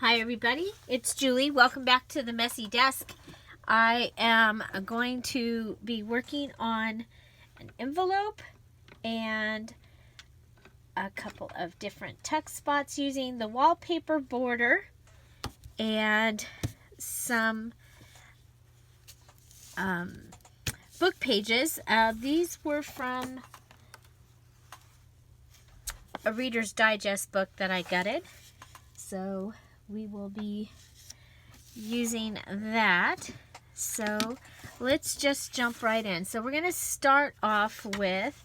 Hi everybody, it's Julie. Welcome back to the Messy Desk. I am going to be working on an envelope and a couple of different tuck spots using the wallpaper border and some book pages. These were from a Reader's Digest book that I gutted. So we will be using that. So let's just jump right in. So we're going to start off with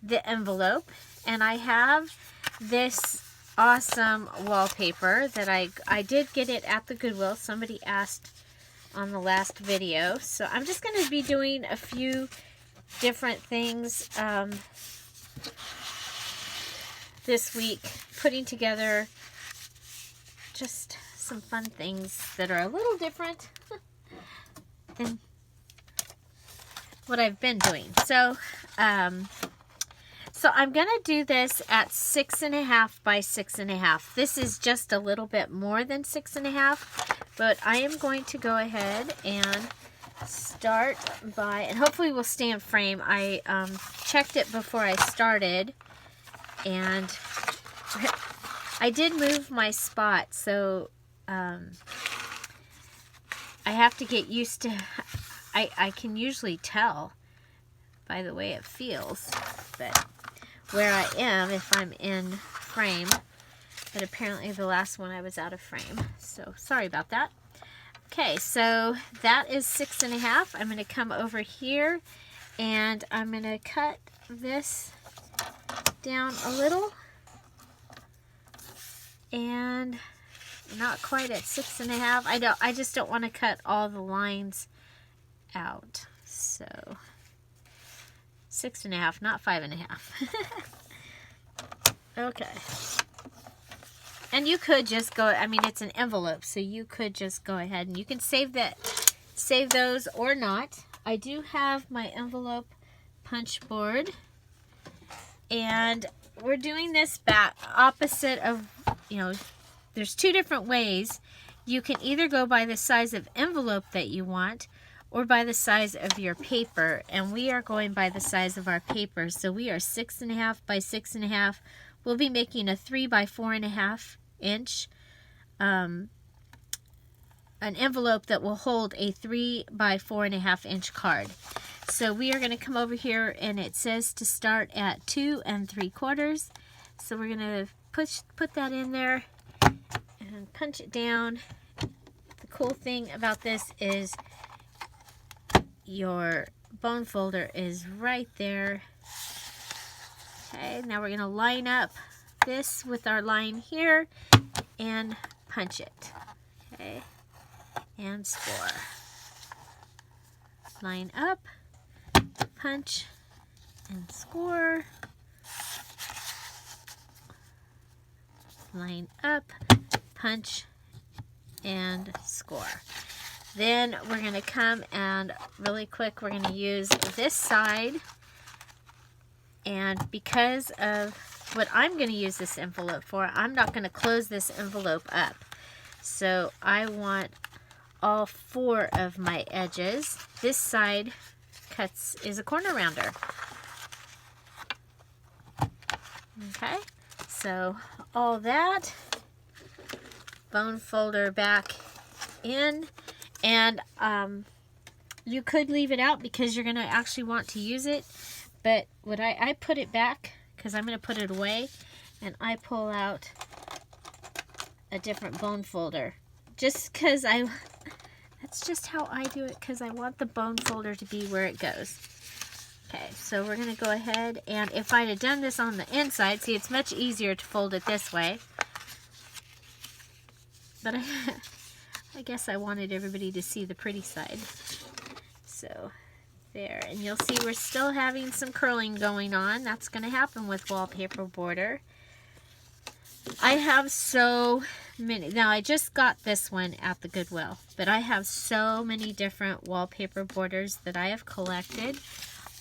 the envelope. And I have this awesome wallpaper that I did get it at the Goodwill. Somebody asked on the last video. So I'm just going to be doing a few different things this week, putting together just some fun things that are a little different than what I've been doing. So I'm going to do this at 6.5 by 6.5. This is just a little bit more than 6.5, but I am going to go ahead and start by, and hopefully we'll stay in frame. I checked it before I started, and I did move my spot, so I have to get used to, I can usually tell by the way it feels, but where I am if I'm in frame, but apparently the last one I was out of frame, so sorry about that. Okay, so that is 6.5. I'm going to come over here and I'm going to cut this down a little. And not quite at 6.5. I just don't want to cut all the lines out. So 6.5, not 5.5. Okay. And you could just go, I mean, it's an envelope, so you could just go ahead and you can save those or not. I do have my envelope punch board, and we're doing this back opposite of, you know, there's two different ways. You can either go by the size of envelope that you want or by the size of your paper, and we are going by the size of our paper. So we are 6.5 by 6.5. We'll be making a 3 by 4.5 inch an envelope that will hold a 3 by 4.5 inch card. So we are going to come over here, and it says to start at 2 3/4. So we're going to put that in there and punch it down. The cool thing about this is your bone folder is right there. Okay, now we're going to line up this with our line here and punch it. Okay, and score. Line up, punch, and score. Line up, punch, and score. Then we're going to come and really quick, we're going to use this side. And because of what I'm going to use this envelope for, I'm not going to close this envelope up. So I want all 4 of my edges. This side is a corner rounder. Okay, so all that, bone folder back in, and you could leave it out because you're going to actually want to use it, but what I put it back because I'm going to put it away, and I pull out a different bone folder just because that's just how I do it, because I want the bone folder to be where it goes. Okay, so we're going to go ahead, and if I'd have done this on the inside, see, it's much easier to fold it this way. But I guess I wanted everybody to see the pretty side. So, there. And you'll see we're still having some curling going on. That's going to happen with wallpaper border. I have so many. Now, I just got this one at the Goodwill, but I have so many different wallpaper borders that I have collected.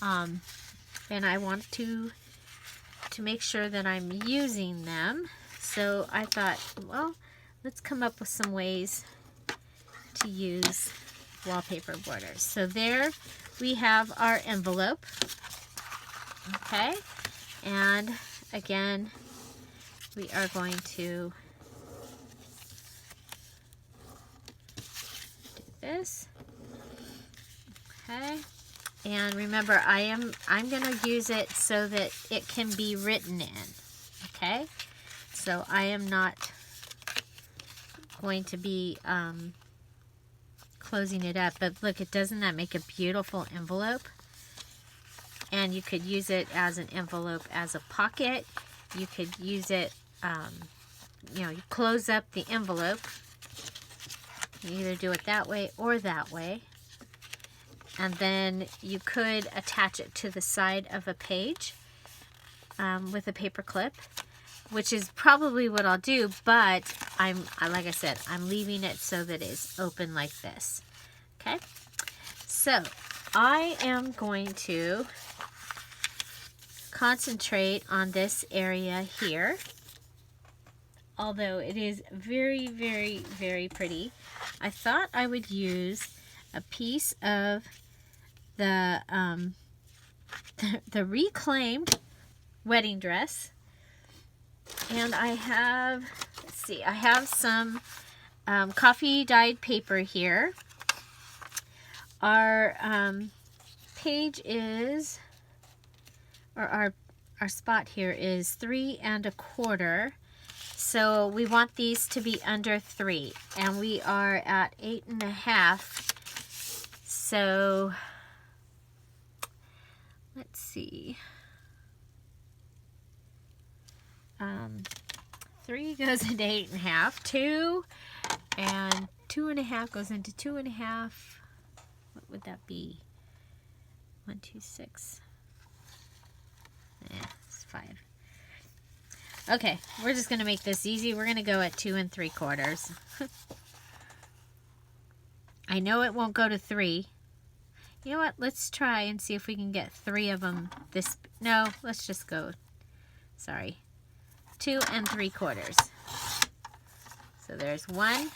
And I want to make sure that I'm using them. So I thought, well, let's come up with some ways to use wallpaper borders. So there we have our envelope. Okay, and again, we are going to do this. Okay, and remember, I'm going to use it so that it can be written in. Okay, so I am not going to be closing it up, but look, doesn't that make a beautiful envelope? And you could use it as an envelope as a pocket. You could use it, you know, you close up the envelope. You either do it that way or that way. And then you could attach it to the side of a page with a paper clip, which is probably what I'll do, but like I said, I'm leaving it so that it's open like this. Okay, so I am going to concentrate on this area here, although it is very, very, very pretty. I thought I would use a piece of the reclaimed wedding dress. And I have, let's see, I have some coffee dyed paper here. Our page is, or our spot here is 3 1/4. So we want these to be under 3, and we are at 8 1/2. So let's see. 3 goes into 8 1/2, 2, and 2 1/2 goes into 2 1/2. What would that be? 1, 2, 6. Yeah, it's 5. Okay, we're just gonna make this easy. We're gonna go at 2 3/4. I know it won't go to 3. You know what? Let's try and see if we can get 3 of them. No, let's just go. Sorry. 2 3/4. So there's 1.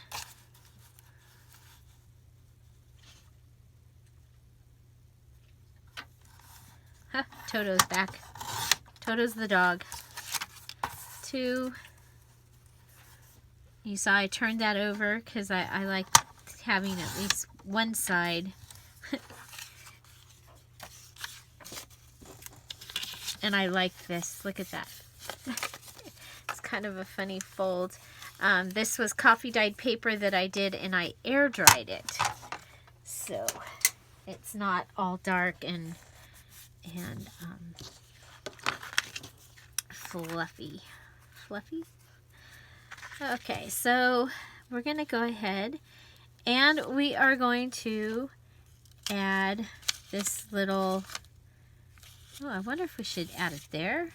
Huh, Toto's back. Toto's the dog. 2. You saw I turned that over because I like having at least one side. And I like this. Look at that. It's kind of a funny fold. This was coffee dyed paper that I did, and I air dried it. So it's not all dark and fluffy. Okay, so we're going to go ahead and we are going to add this little, oh, I wonder if we should add it there.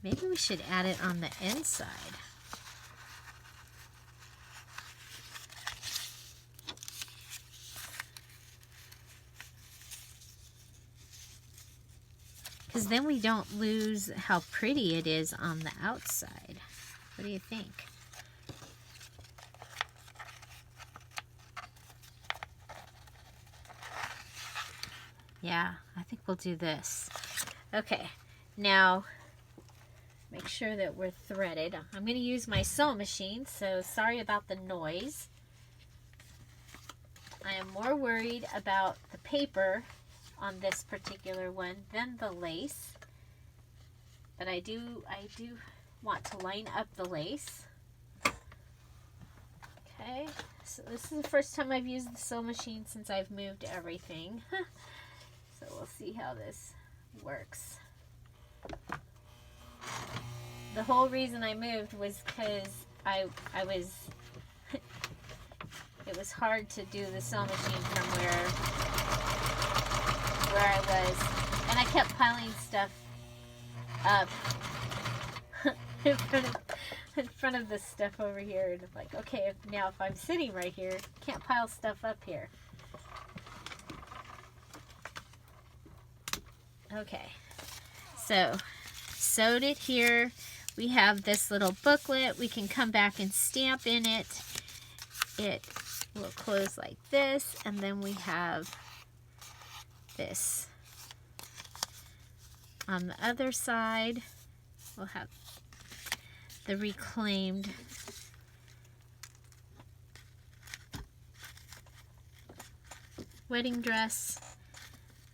Maybe we should add it on the inside. Because then we don't lose how pretty it is on the outside. What do you think? Yeah, I think we'll do this. Okay, now make sure that we're threaded. I'm going to use my sewing machine, so sorry about the noise. I am more worried about the paper on this particular one than the lace, but I do want to line up the lace. Okay, so this is the first time I've used the sewing machine since I've moved everything. So we'll see how this works. The whole reason I moved was because I was it was hard to do the sewing machine from where I was, and I kept piling stuff up in front of this stuff over here, and I'm like, okay, now if I'm sitting right here, can't pile stuff up here. Okay, so sewed it here. We have this little booklet. We can come back and stamp in it. it will close like this, and then we have this. On the other side, we'll have the reclaimed wedding dress.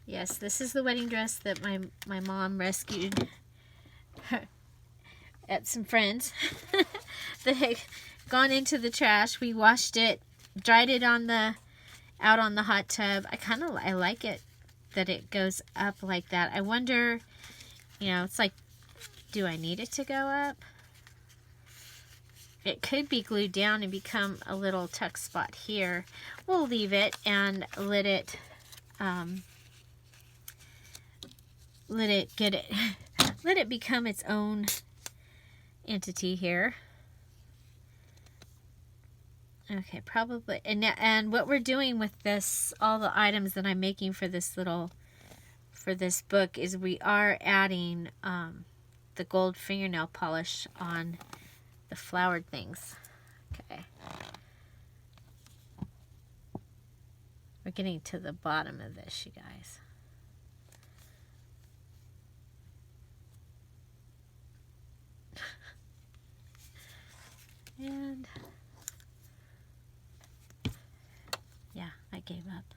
Yes, this is the wedding dress that my mom rescued at some friends that had gone into the trash. We washed it, dried it out on the hot tub. I like it that it goes up like that. I wonder, you know, it's like, do I need it to go up? It could be glued down and become a little tuck spot here. We'll leave it and let it become its own entity here. Okay, probably. And what we're doing with this, all the items that I'm making for this book, is we are adding the gold fingernail polish on the flowered things. Okay. We're getting to the bottom of this, you guys. And yeah, I gave up.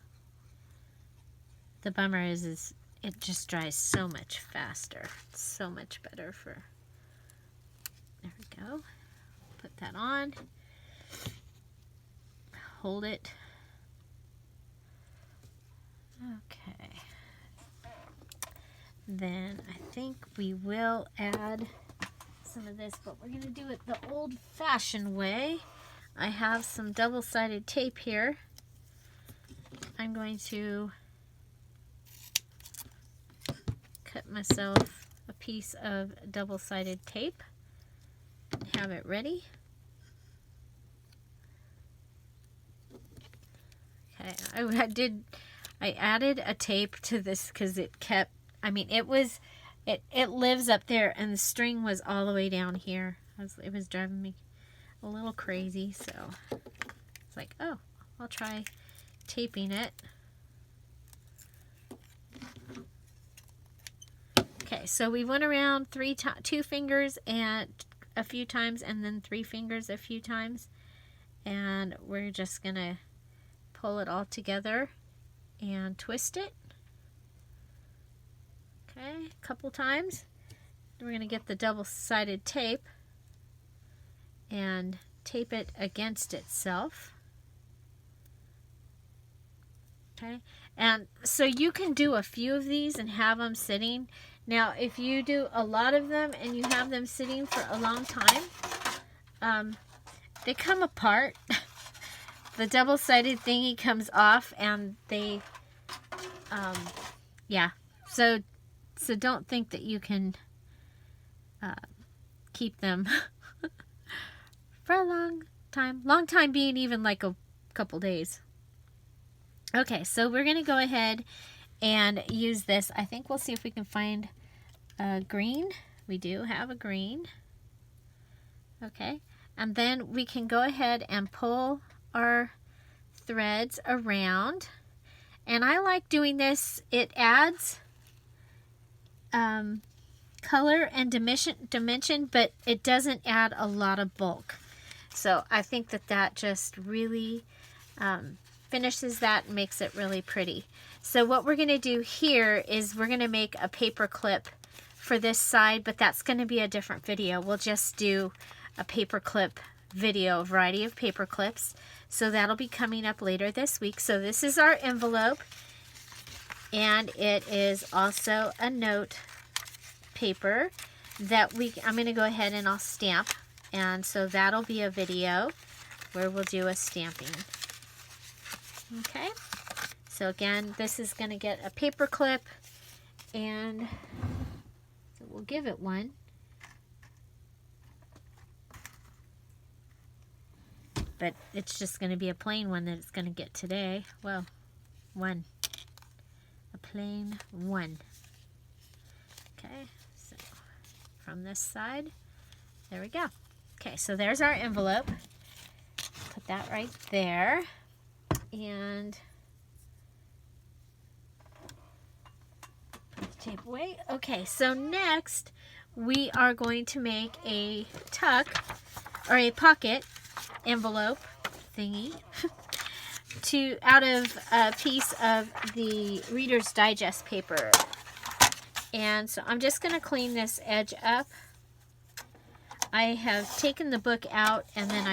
The bummer is it just dries so much faster. It's so much better for... There we go. Put that on. Hold it. Okay. Then I think we will add some of this, but we're going to do it the old-fashioned way. I have some double-sided tape here. I'm going to cut myself a piece of double-sided tape. Have it ready. Okay, I added a tape to this because it kept, I mean, it lives up there, and the string was all the way down here. It was driving me a little crazy, so it's like, oh, I'll try taping it. Okay, so we went around 2 fingers and a few times, and then 3 fingers a few times, and we're just gonna pull it all together and twist it. Okay, a couple times. Then we're gonna get the double-sided tape and tape it against itself. Okay, and so you can do a few of these and have them sitting. Now, if you do a lot of them and you have them sitting for a long time, they come apart. The double-sided thingy comes off, and they, yeah. So don't think that you can keep them for a long time. Long time being even like a couple days. Okay, so we're going to go ahead and use this. I think we'll see if we can find a green. We do have a green. Okay, and then we can go ahead and pull our threads around. And I like doing this. It adds color and dimension, but it doesn't add a lot of bulk. So I think that just really finishes that and makes it really pretty. So what we're going to do here is we're going to make a paper clip for this side, but that's going to be a different video. We'll just do a paper clip video, a variety of paper clips. So that'll be coming up later this week. So this is our envelope, and it is also a note paper that I'm going to go ahead and I'll stamp, and so that'll be a video where we'll do a stamping. Okay, so again, this is going to get a paper clip, and so we'll give it one. But it's just going to be a plain one that it's going to get today. Well, one. A plain one. Okay, so from this side, there we go. Okay, so there's our envelope. Put that right there. And put the tape away. Okay, so next we are going to make a tuck or a pocket envelope thingy out of a piece of the Reader's Digest paper. And so I'm just going to clean this edge up. I have taken the book out and then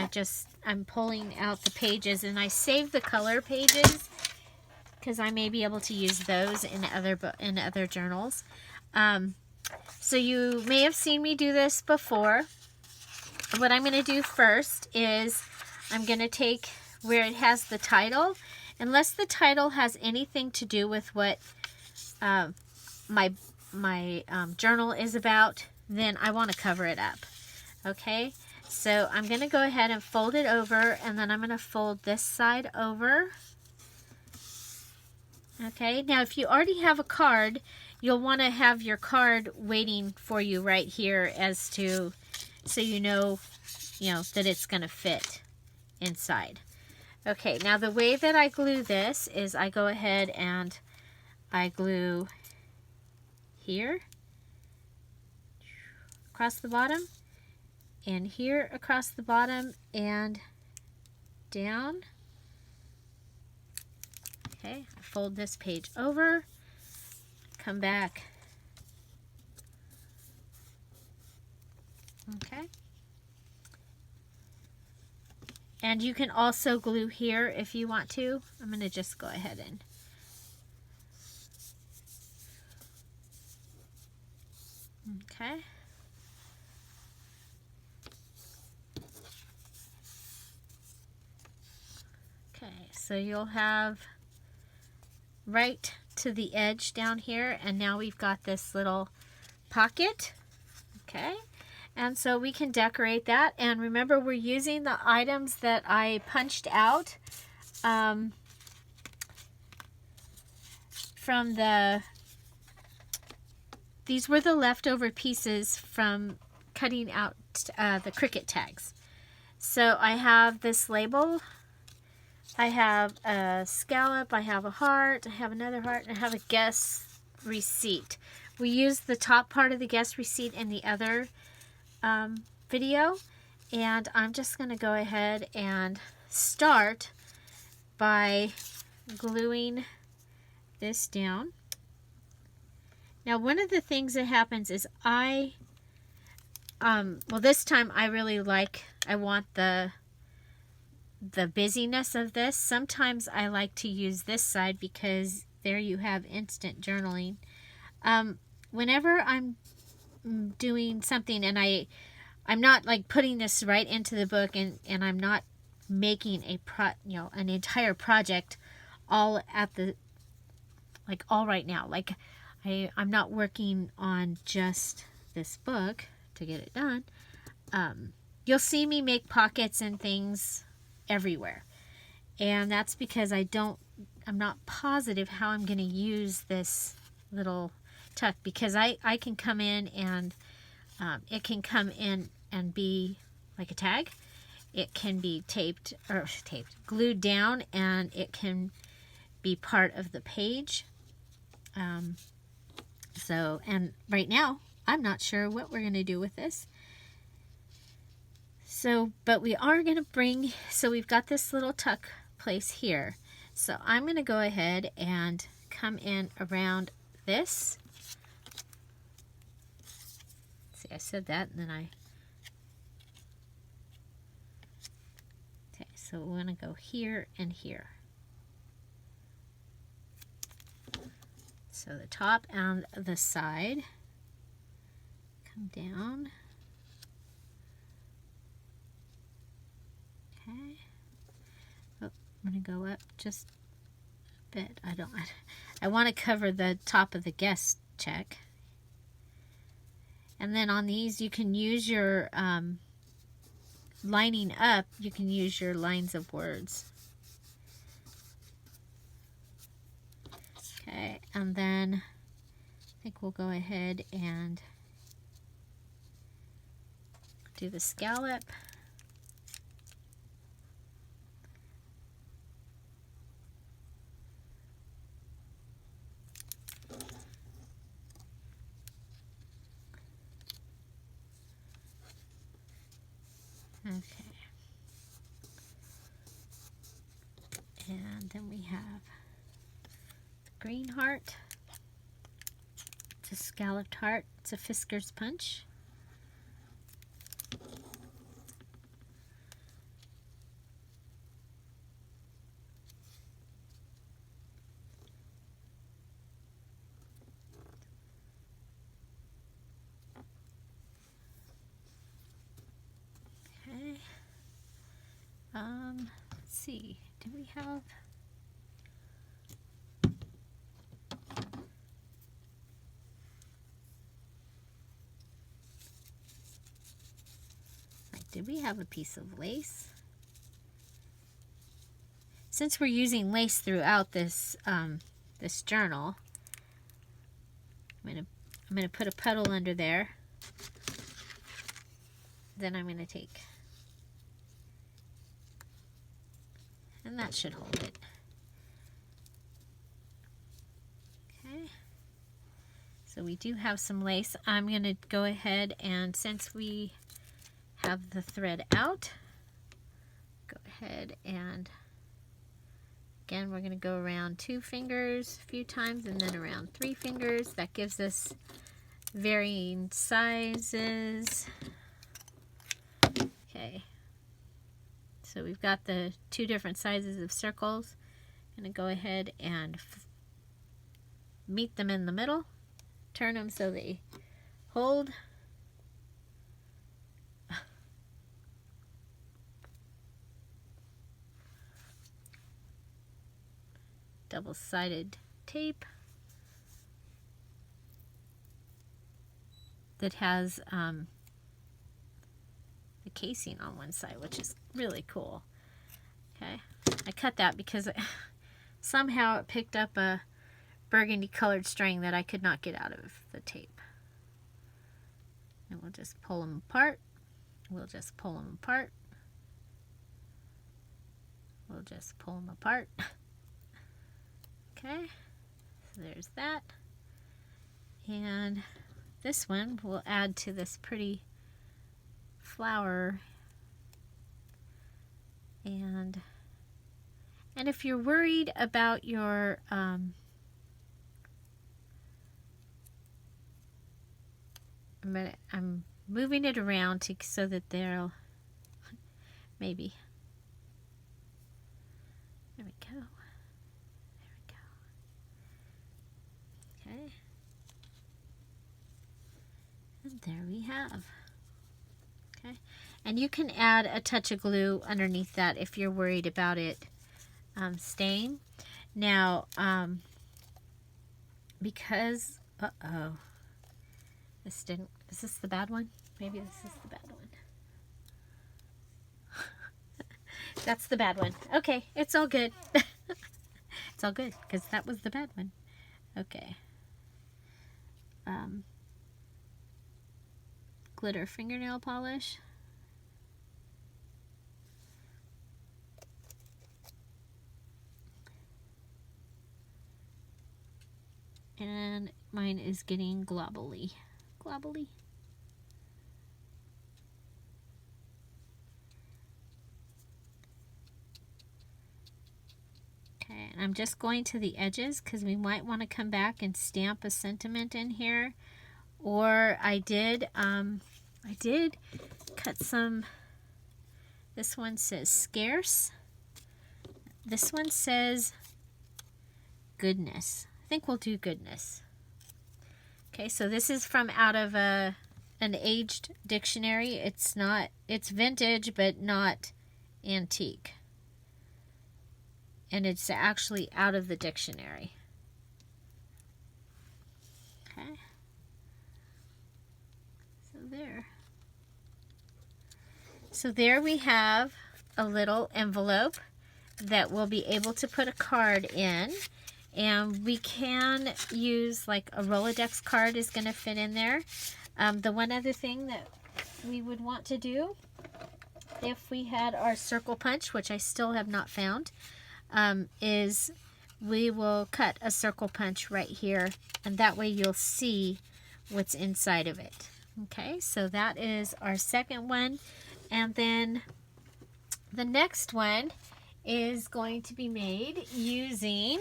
I'm pulling out the pages, and I save the color pages because I may be able to use those in other journals. So you may have seen me do this before. What I'm going to do first is I'm going to take where it has the title, unless the title has anything to do with what my journal is about, then I want to cover it up. Okay, so I'm going to go ahead and fold it over, and then I'm going to fold this side over. Okay, now if you already have a card, you'll want to have your card waiting for you right here so you know that it's going to fit inside. Okay, now the way that I glue this is I go ahead and I glue here across the bottom, and here across the bottom and down. Okay, I fold this page over, come back. Okay. And you can also glue here if you want to. I'm going to just go ahead and okay. Okay, so you'll have right to the edge down here, and now we've got this little pocket. Okay, and so we can decorate that. And remember, we're using the items that I punched out from these were the leftover pieces from cutting out the Cricut tags. So I have this label, I have a scallop, I have a heart, I have another heart, and I have a guest receipt. We used the top part of the guest receipt in the other video, and I'm just going to go ahead and start by gluing this down. Now, one of the things that happens is well, this time I want the busyness of this. Sometimes I like to use this side because there you have instant journaling. Whenever I'm doing something and I'm not like putting this right into the book, and I'm not making an entire project all right now. Like I'm not working on just this book to get it done. You'll see me make pockets and things everywhere, and that's because I'm not positive how I'm going to use this little tuck, because I can come in and it can come in and be like a tag. It can be glued down, and it can be part of the page. And right now I'm not sure what we're going to do with this. But we are going to we've got this little tuck place here. So I'm going to go ahead and come in around this. See, I said that, and then okay, so we want to go here and here. So the top and the side come down. Okay. Oh, I'm going to go up just a bit. I want to cover the top of the guest check. And then on these, you can use your lining up, you can use your lines of words. Okay, and then I think we'll go ahead and do the scallop. And then we have green heart. It's a scalloped heart. It's a Fisker's punch. Okay. Let's see. Do we have... Did we have a piece of lace? Since we're using lace throughout this this journal, I'm gonna put a puddle under there. Then I'm gonna take, and that should hold it. Okay. So we do have some lace. I'm gonna go ahead and, since we have the thread out, go ahead and, again, we're going to go around 2 fingers a few times and then around 3 fingers. That gives us varying sizes. Okay, so we've got the 2 different sizes of circles. I'm going to go ahead and meet them in the middle, turn them so they hold. Double-sided tape that has the casing on one side, which is really cool. Okay, I cut that because somehow it picked up a burgundy colored string that I could not get out of the tape. And we'll just pull them apart. We'll just pull them apart. We'll just pull them apart. Okay, so there's that. And this one will add to this pretty flower. And if you're worried about your I'm moving it around so that they'll maybe. There we go. Okay, and there we have. Okay, and you can add a touch of glue underneath that if you're worried about it staying. Now, because this didn't. Is this the bad one? Maybe this is the bad one. That's the bad one. Okay, it's all good. It's all good because that was the bad one. Okay. Glitter fingernail polish. And mine is getting globbly. Globbly. Okay, and I'm just going to the edges because we might want to come back and stamp a sentiment in here. Or I did cut some. This one says scarce. This one says goodness. I think we'll do goodness. Okay, so this is from out of an aged dictionary. It's vintage, but not antique. And it's actually out of the dictionary. Okay. So there we have a little envelope that we'll be able to put a card in. And we can use, like, a Rolodex card is going to fit in there. The one other thing that we would want to do, if we had our circle punch, which I still have not found, is we will cut a circle punch right here. And that way you'll see what's inside of it. Okay, so that is our second one. And then the next one is going to be made using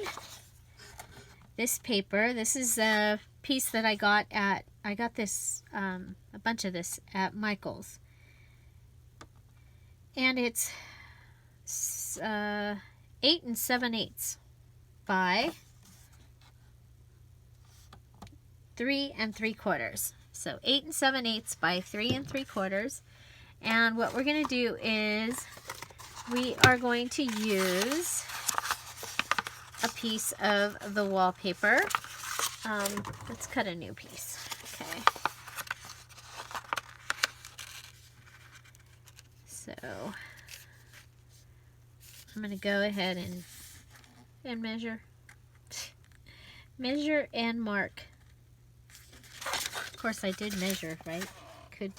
this paper. This is a piece that I got this, a bunch of this at Michael's. And it's 8 7/8 by 3 3/4. So 8 7/8 by 3 3/4. And what we're going to do is we are going to use a piece of the wallpaper. Let's cut a new piece. Okay. So I'm going to go ahead and measure. Measure and mark. Of course I did measure, right? Could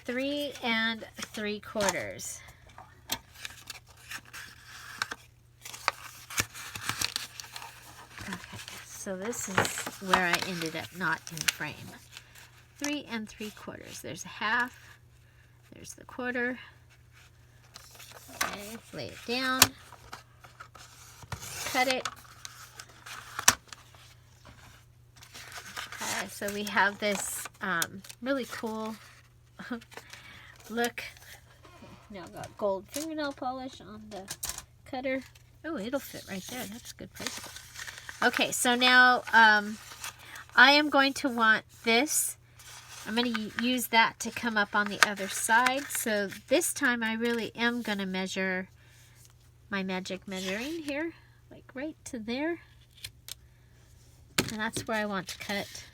3 3/4. Okay, so this is where I ended up not in frame. 3 3/4. There's a half. There's the quarter. Okay, lay it down. Cut it. Okay, so we have this really cool look. Now I've got gold fingernail polish on the cutter. Oh, it'll fit right there. That's a good place. Okay, so now I am going to want this. I'm going to use that to come up on the other side. So this time I really am going to measure my magic measuring here, like right to there. And that's where I want to cut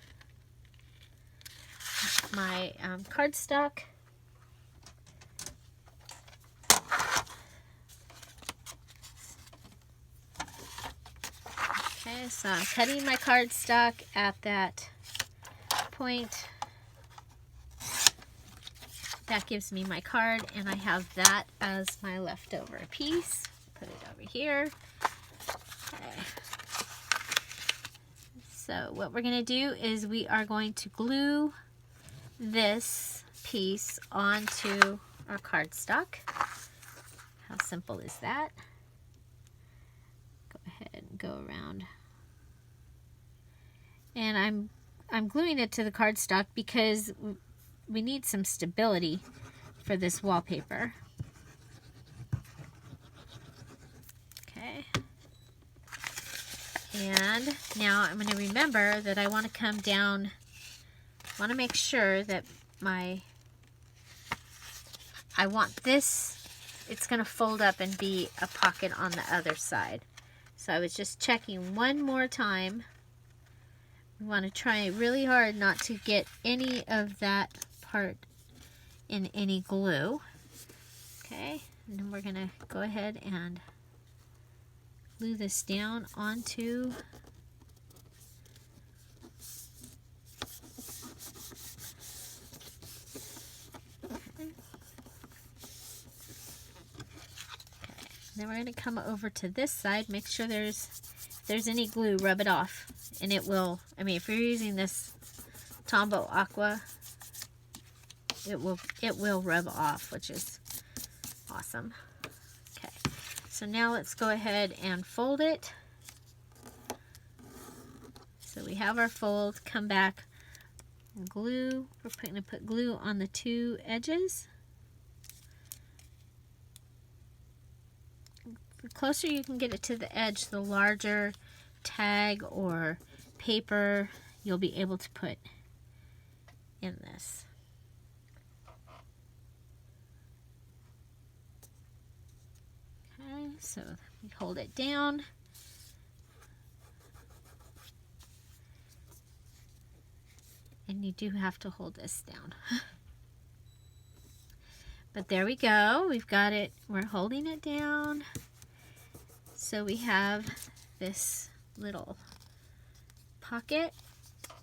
my cardstock. Okay, so I'm cutting my cardstock at that point. That gives me my card, and I have that as my leftover piece. Put it over here. Okay. So what we're going to do is we are going to glue this piece onto our cardstock. How simple is that? Go ahead and go around. And I'm gluing it to the cardstock because we need some stability for this wallpaper. Okay. And now I'm going to remember that I want to come down, I want to make sure that I want this, it's going to fold up and be a pocket on the other side. So I was just checking one more time. We want to try really hard not to get any of that part in any glue. Okay, and then we're going to go ahead and glue this down onto then we're going to come over to this side, make sure if there's any glue, rub it off, and it will, I mean, if you're using this Tombow Aqua, it will rub off, which is awesome. Okay, so now let's go ahead and fold it. So we have our fold, come back, glue, we're going to put glue on the two edges. The closer you can get it to the edge, the larger tag or paper you'll be able to put in this. Okay, so we hold it down. And you do have to hold this down. But there we go. We've got it. We're holding it down. So we have this little pocket.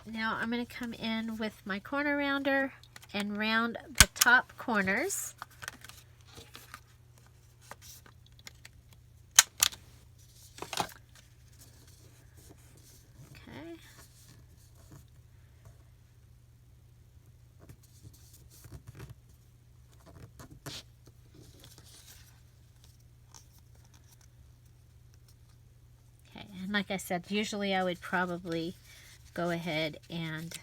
Now I'm going to come in with my corner rounder and round the top corners. Okay. like I said, usually I would probably go ahead and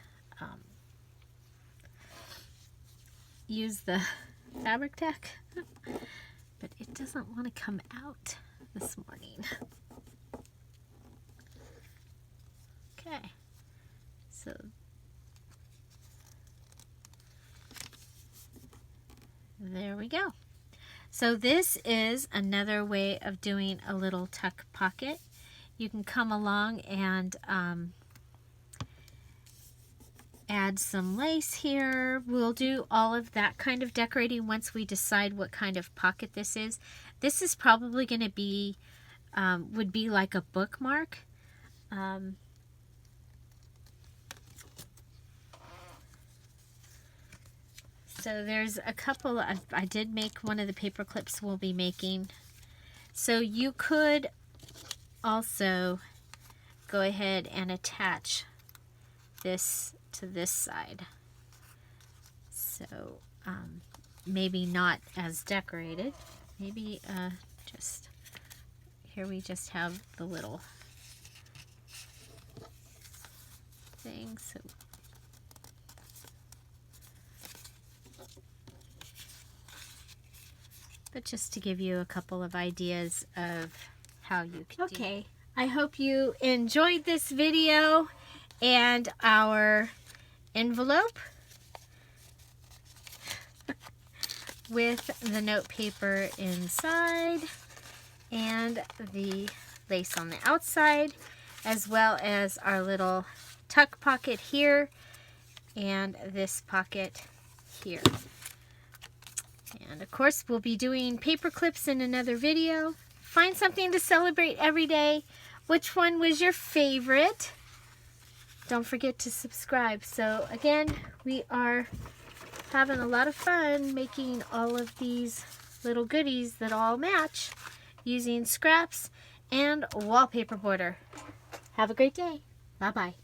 use the fabric tack, but it doesn't want to come out this morning. Okay, so there we go. So this is another way of doing a little tuck pocket. You can come along and add some lace here. We'll do all of that kind of decorating once we decide what kind of pocket this is. This is probably going to be, would be like a bookmark. So there's a couple, I did make one of the paper clips we'll be making. So you could also go ahead and attach this to this side. So maybe not as decorated. Maybe just, here we just have the little thing. So but just to give you a couple of ideas of how you can do it. I hope you enjoyed this video and our envelope with the note paper inside and the lace on the outside, as well as our little tuck pocket here and this pocket here. And of course, we'll be doing paper clips in another video. Find something to celebrate every day. Which one was your favorite? Don't forget to subscribe. So again, we are having a lot of fun making all of these little goodies that all match using scraps and wallpaper border. Have a great day. Bye-bye.